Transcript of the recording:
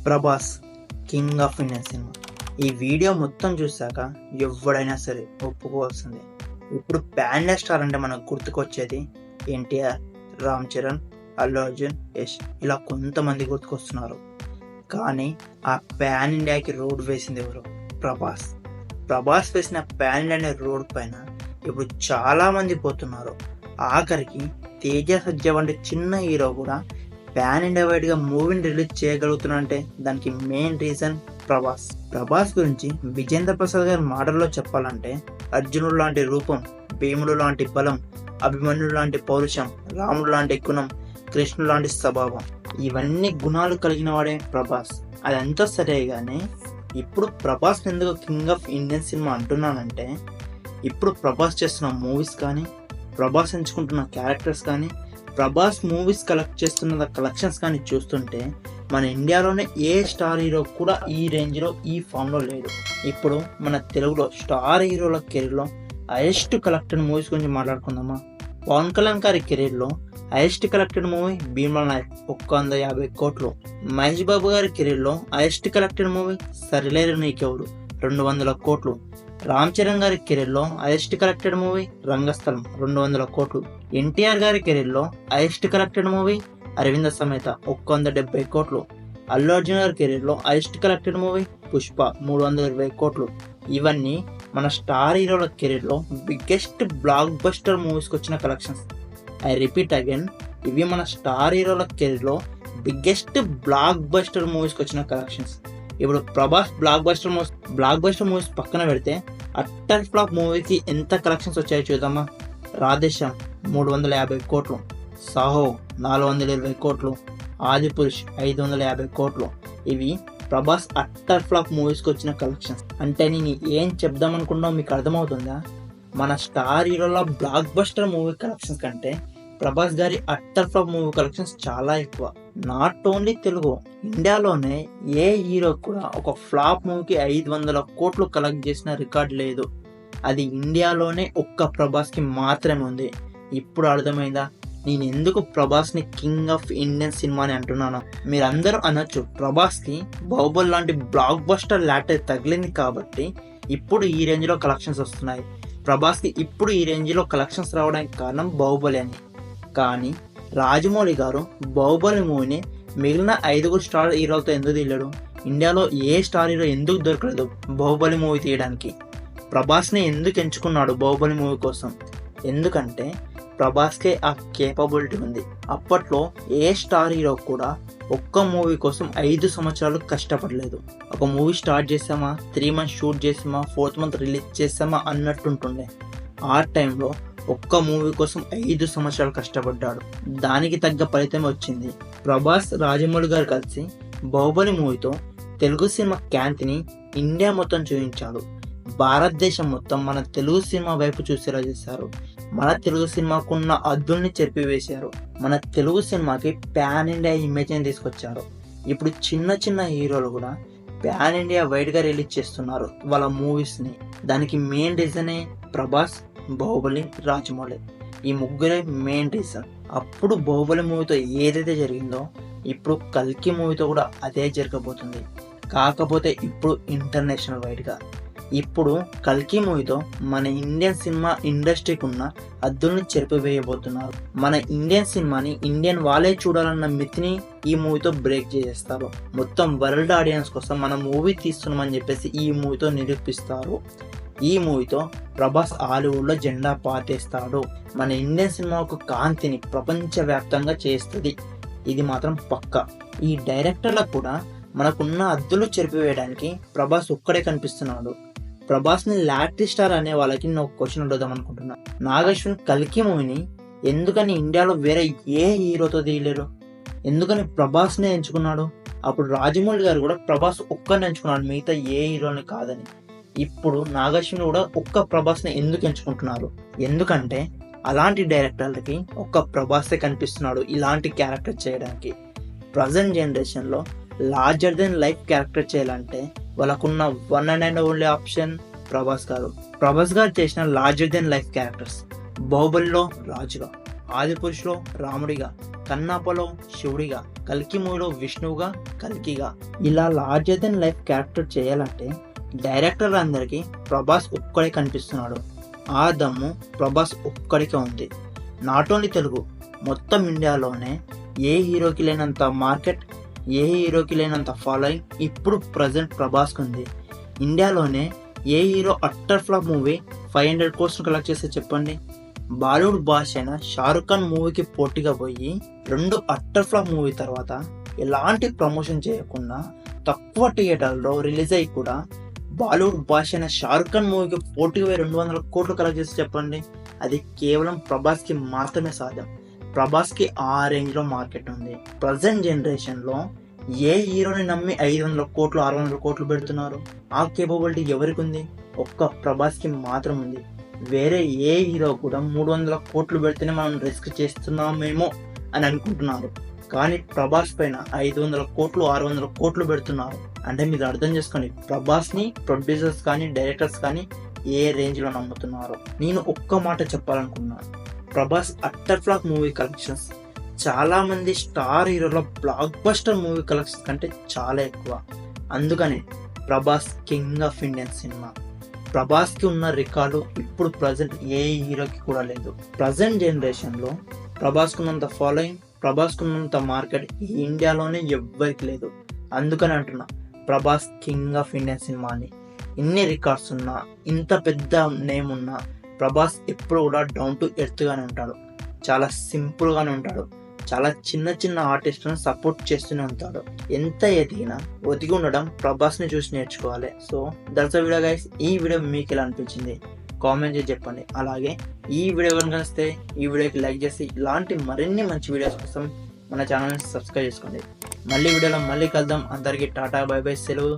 Prabhas king of Indian cinema. ఈ video మొత్తం చూశాక ఎవడైనా సరే ఒప్పుకోవాల్సిందే. ఇప్పుడు పాన్ ఇండియా స్టార్ అంటే మనకు గుర్తుకొచ్చేది ఎన్టీఆర్, రామ్ చరణ్, అల్లు అర్జున్, యష్, ఇలా కొంతమంది గుర్తుకొస్తున్నారు. కానీ ఆ పాన్ ఇండియాకి రోడ్ వేసింది ఎవరు? ప్రభాస్. ప్రభాస్ వేసిన పాన్ ఇండియా అనే రోడ్ పైన ఇప్పుడు చాలా మంది పోతున్నారు. ఆఖరికి తేజ సజ్జ వంటి చిన్న హీరో కూడా పాన్ ఇండియా వైడ్ గా మూవీని రిలీజ్ చేయగలుగుతున్నారంటే దానికి మెయిన్ రీజన్ ప్రభాస్. ప్రభాస్ గురించి విజేంద్ర ప్రసాద్ గారి మాటల్లో చెప్పాలంటే అర్జునుడు లాంటి రూపం, భీముడు లాంటి బలం, అభిమన్యుడు లాంటి పౌరుషం, రాముడు లాంటి గుణం, కృష్ణుడు లాంటి స్వభావం, ఇవన్నీ గుణాలు కలిగిన వాడే ప్రభాస్. అదంతా సరే కానీ ఇప్పుడు ప్రభాస్ ఎందుకు కింగ్ ఆఫ్ ఇండియన్ సినిమా అంటున్నానంటే ఇప్పుడు ప్రభాస్ చేస్తున్న మూవీస్ కానీ, ప్రభాస్ ఎంచుకుంటున్న క్యారెక్టర్స్ కానీ, ప్రభాస్ మూవీస్ కలెక్ట్ చేస్తున్న కలెక్షన్స్ కానీ చూస్తుంటే మన ఇండియాలోనే ఏ స్టార్ హీరో కూడా ఈ రేంజ్లో ఈ ఫామ్లో లేడు. ఇప్పుడు మన తెలుగులో స్టార్ హీరోల కెరీర్లో హైయెస్ట్ కలెక్టెడ్ మూవీస్ గురించి మాట్లాడుకుందామా? పవన్ కళ్యాణ్ గారి కెరీర్లో highest collected movie Bheemla Nayak 150 కోట్లు. మహేష్ బాబు గారి కెరీర్లో హైయెస్ట్ కలెక్టెడ్ మూవీ సరిలేరు నీకెవరు 200 కోట్లు. రామ్ చరణ్ గారి కెరీర్లో హైయెస్ట్ కలెక్టెడ్ మూవీ రంగస్థలం 200 కోట్లు. ఎన్టీఆర్ గారి కెరీర్లో highest collected movie Aravinda Sametha 170 కోట్లు. అల్లు అర్జున్ గారి కెరీర్లో హైయెస్ట్ కలెక్టెడ్ మూవీ పుష్ప 320 కోట్లు. ఇవన్నీ మన స్టార్ హీరోల కెరీర్లో బిగ్గెస్ట్ బ్లాక్ బస్టర్ మూవీస్కి వచ్చిన కలెక్షన్స్. ఐ రిపీట్ అగైన్, ఇవి మన స్టార్ హీరోల కెరీర్లో బిగ్గెస్ట్ బ్లాక్ బస్టర్ మూవీస్కి వచ్చిన కలెక్షన్స్. ఇప్పుడు ప్రభాస్ బ్లాక్ బస్టర్ మూవీస్ పక్కన పెడితే అట్టర్ ఫ్లాప్ మూవీకి ఎంత కలెక్షన్స్ వచ్చాయో చూద్దామా? రాధేశ్యామ్ 350 కోట్లు, సాహో 420 కోట్లు, ఆదిపురుష్ 550 కోట్లు. ఇవి ప్రభాస్ అట్టర్ ఫ్లాప్ మూవీస్కి వచ్చిన కలెక్షన్స్. అంటే నేను ఏం చెప్దాం అనుకున్నావు మీకు అర్థమవుతుందా? మన స్టార్ హీరోల బ్లాక్ బస్టర్ మూవీ కలెక్షన్స్ కంటే ప్రభాస్ గారి అట్టర్ ఫ్లాప్ మూవీ కలెక్షన్స్ చాలా ఎక్కువ. నాట్ ఓన్లీ తెలుగు, ఇండియాలోనే ఏ హీరో కూడా ఒక ఫ్లాప్ మూవీకి 500 కోట్లు కలెక్ట్ చేసిన రికార్డ్ లేదు. అది ఇండియాలోనే ఒక్క ప్రభాస్కి మాత్రమే ఉంది. ఇప్పుడు అర్థమైందా నేను ఎందుకు ప్రభాస్ని కింగ్ ఆఫ్ ఇండియన్ సినిమా అని అంటున్నాను? మీరందరూ అనొచ్చు ప్రభాస్కి బాహుబలి లాంటి బ్లాక్ బస్టర్ లాటర్ తగిలింది కాబట్టి ఇప్పుడు ఈ రేంజ్లో కలెక్షన్స్ వస్తున్నాయి. ప్రభాస్కి ఇప్పుడు ఈ రేంజ్లో కలెక్షన్స్ రావడానికి కారణం బాహుబలి అని. కానీ రాజమౌళి గారు బాహుబలి మూవీని మిగిలిన 5 స్టార్ హీరోలతో ఎందుకు తీయలేడు? ఇండియాలో ఏ స్టార్ హీరో ఎందుకు దొరకలేదు బాహుబలి మూవీ తీయడానికి? ప్రభాస్ని ఎందుకు ఎంచుకున్నాడు బాహుబలి మూవీ కోసం? ఎందుకంటే ప్రభాస్కే ఆ కేపబిలిటీ ఉంది. అప్పట్లో ఏ స్టార్ హీరో కూడా ఒక్క మూవీ కోసం 5 సంవత్సరాలు కష్టపడలేదు. ఒక మూవీ స్టార్ట్ చేసామా, 3 months షూట్ చేసామా, 4th month రిలీజ్ చేసామా అన్నట్టుంటుండే. ఆ టైంలో ఒక్క మూవీ కోసం 5 సంవత్సరాలు కష్టపడ్డాడు. దానికి తగ్గ ఫలితమే వచ్చింది. ప్రభాస్, రాజమౌళి గారు కలిసి బాహుబలి మూవీతో తెలుగు సినిమా ఖ్యాతిని ఇండియా మొత్తం చూపించాడు. భారతదేశం మొత్తం మన తెలుగు సినిమా వైపు చూసేలా చేశారు. మన తెలుగు సినిమాకున్న అద్దుల్ని చెరిపివేశారు. మన తెలుగు సినిమాకి పాన్ ఇండియా ఇమేజ్ని తీసుకొచ్చారు. ఇప్పుడు చిన్న చిన్న హీరోలు కూడా పాన్ ఇండియా వైడ్గా రిలీజ్ చేస్తున్నారు వాళ్ళ మూవీస్ని. దానికి మెయిన్ రీజనే ప్రభాస్, బాహుబలి, రాజమౌళి. ఈ ముగ్గురే మెయిన్ రీజన్. అప్పుడు బాహుబలి మూవీతో ఏదైతే జరిగిందో ఇప్పుడు కల్కి మూవీతో కూడా అదే జరగబోతుంది. కాకపోతే ఇప్పుడు ఇంటర్నేషనల్ వైడ్గా. ఇప్పుడు కల్కి మూవీతో మన ఇండియన్ సినిమా ఇండస్ట్రీకి ఉన్న అద్దుల్ని చెరిపివేయబోతున్నారు. మన ఇండియన్ సినిమాని ఇండియన్ వాళ్ళే చూడాలన్న మిత్ని ఈ మూవీతో బ్రేక్ చేసేస్తారు. మొత్తం వరల్డ్ ఆడియన్స్ కోసం మన మూవీ తీస్తున్నామని చెప్పేసి ఈ మూవీతో నిరూపిస్తారు. ఈ మూవీతో ప్రభాస్ హాలీవుడ్లో జెండా పాతేస్తాడు. మన ఇండియన్ సినిమాకు కాంతిని ప్రపంచవ్యాప్తంగా చేస్తుంది. ఇది మాత్రం పక్కా. ఈ డైరెక్టర్లకు కూడా మనకున్న అద్దులు చెరిపివేయడానికి ప్రభాస్ ఒక్కడే కనిపిస్తున్నాడు. ప్రభాస్ని లాటరీ స్టార్ అనే వాళ్ళకి నేను ఒక క్వశ్చన్ అడుగుదాం అనుకుంటున్నా. నాగేశ్వర్ కల్కి మూవీని ఎందుకని ఇండియాలో వేరే ఏ హీరోతో తీయలేరు? ఎందుకని ప్రభాస్నే ఎంచుకున్నాడు? అప్పుడు రాజమౌళి గారు కూడా ప్రభాస్ ఒక్కరిని ఎంచుకున్నాడు, మిగతా ఏ హీరోని కాదని. ఇప్పుడు నాగార్జున కూడా ఒక్క ప్రభాస్ని ఎందుకు ఎంచుకుంటున్నారు? ఎందుకంటే అలాంటి డైరెక్టర్లకి ఒక్క ప్రభాసే కనిపిస్తున్నాడు ఇలాంటి క్యారెక్టర్ చేయడానికి. ప్రజెంట్ జనరేషన్లో లార్జర్ దెన్ లైఫ్ క్యారెక్టర్ చేయాలంటే వాళ్ళకున్న one and only option Prabhas గారు. ప్రభాస్ గారు చేసిన లార్జర్ దెన్ లైఫ్ క్యారెక్టర్స్ బాహుబలిలో రాజుగా, ఆదిపురుషులో రాముడిగా, కన్నాపలో శివుడిగా, కల్కి మూవీలో విష్ణువుగా, కల్కిగా ఇలా లార్జర్ దెన్ లైఫ్ క్యారెక్టర్ చేయాలంటే డైరెక్టర్ అందరికీ ప్రభాస్ ఒక్కడే కనిపిస్తున్నాడు. ఆ దమ్ము ప్రభాస్ ఒక్కడికే ఉంది. నాట్ ఓన్లీ తెలుగు, మొత్తం ఇండియాలోనే ఏ హీరోకి లేనంత మార్కెట్, ఏ హీరోకి లేనంత ఫాలోయింగ్ ఇప్పుడు ప్రజెంట్ ప్రభాస్కి ఉంది. ఇండియాలోనే ఏ hero utter flop movie 500 crores collect చేస్తే చెప్పండి? బాలీవుడ్ భాష అయిన షారుఖ్ ఖాన్ మూవీకి పోటీగా పోయి 2 అట్టర్ ఫ్లాప్ మూవీ తర్వాత ఎలాంటి ప్రమోషన్ చేయకుండా తక్కువ థియేటర్లో రిలీజ్ అయ్యి కూడా బాలీవుడ్ భాష అయిన షారుఖ్ ఖాన్ మూవీకి పోటీగా 200 crores కలెక్ట్ చేస్తే చెప్పండి? అది కేవలం ప్రభాస్కి మాత్రమే సాధ్యం. ప్రభాస్కి ఆ రేంజ్లో మార్కెట్ ఉంది. ప్రజెంట్ జనరేషన్లో ఏ హీరోని నమ్మి 500 crores 600 crores పెడుతున్నారు? ఆ కేపబిలిటీ ఎవరికి ఉంది? ఒక్క ప్రభాస్కి మాత్రం ఉంది. వేరే ఏ హీరో కూడా 300 crores పెడితేనే మనం రిస్క్ చేస్తున్నామేమో అని అనుకుంటున్నారు. కానీ ప్రభాస్ పైన 500 crores 600 crores పెడుతున్నారు. అంటే మీరు అర్థం చేసుకోండి, ప్రభాస్ని ప్రొడ్యూసర్స్ కానీ డైరెక్టర్స్ కానీ ఏ రేంజ్లో నమ్ముతున్నారు. నేను ఒక్క మాట చెప్పాలనుకున్నాను, Prabhas utter flop movie collections చాలా మంది స్టార్ హీరోల బ్లాక్ బస్టర్ మూవీ కలెక్షన్స్ కంటే చాలా ఎక్కువ. అందుకని Prabhas king of Indian cinema. ప్రభాస్కి ఉన్న రికార్డు ఇప్పుడు ప్రజెంట్ ఏ హీరోకి కూడా లేదు. ప్రజెంట్ జనరేషన్లో ప్రభాస్కు ఉన్నంత ఫాలోయింగ్, ప్రభాస్కు ఉన్నంత మార్కెట్ ఈ ఇండియాలోనే ఎవ్వరికి లేదు. అందుకని అంటున్నా, Prabhas king of Indian cinema అని. ఇన్ని రికార్డ్స్ ఉన్నా, ఇంత పెద్ద నేమ్ ఉన్నా, ప్రభాస్ ఎప్పుడు కూడా డౌన్ టు ఎర్త్గానే ఉంటాడు. చాలా సింపుల్గానే ఉంటాడు. చాలా చిన్న చిన్న ఆర్టిస్టులను సపోర్ట్ చేస్తూనే ఉంటాడు. ఎంత ఎదిగినా ఒదిగి ఉండడం ప్రభాస్ని చూసి నేర్చుకోవాలి. So that's video guys. ఈ వీడియో మీకు ఎలా అనిపించింది కామెంట్ చేసి చెప్పండి. అలాగే ఈ వీడియో కనుక నచ్చితే ఈ వీడియోకి లైక్ చేసి ఇలాంటి మరిన్ని మంచి వీడియోస్ కోసం మన ఛానల్ని సబ్స్క్రైబ్ చేసుకోండి. మళ్ళీ వీడియోలో మళ్ళీ కలుద్దాం. అందరికీ టాటా బై బై, సెలవు.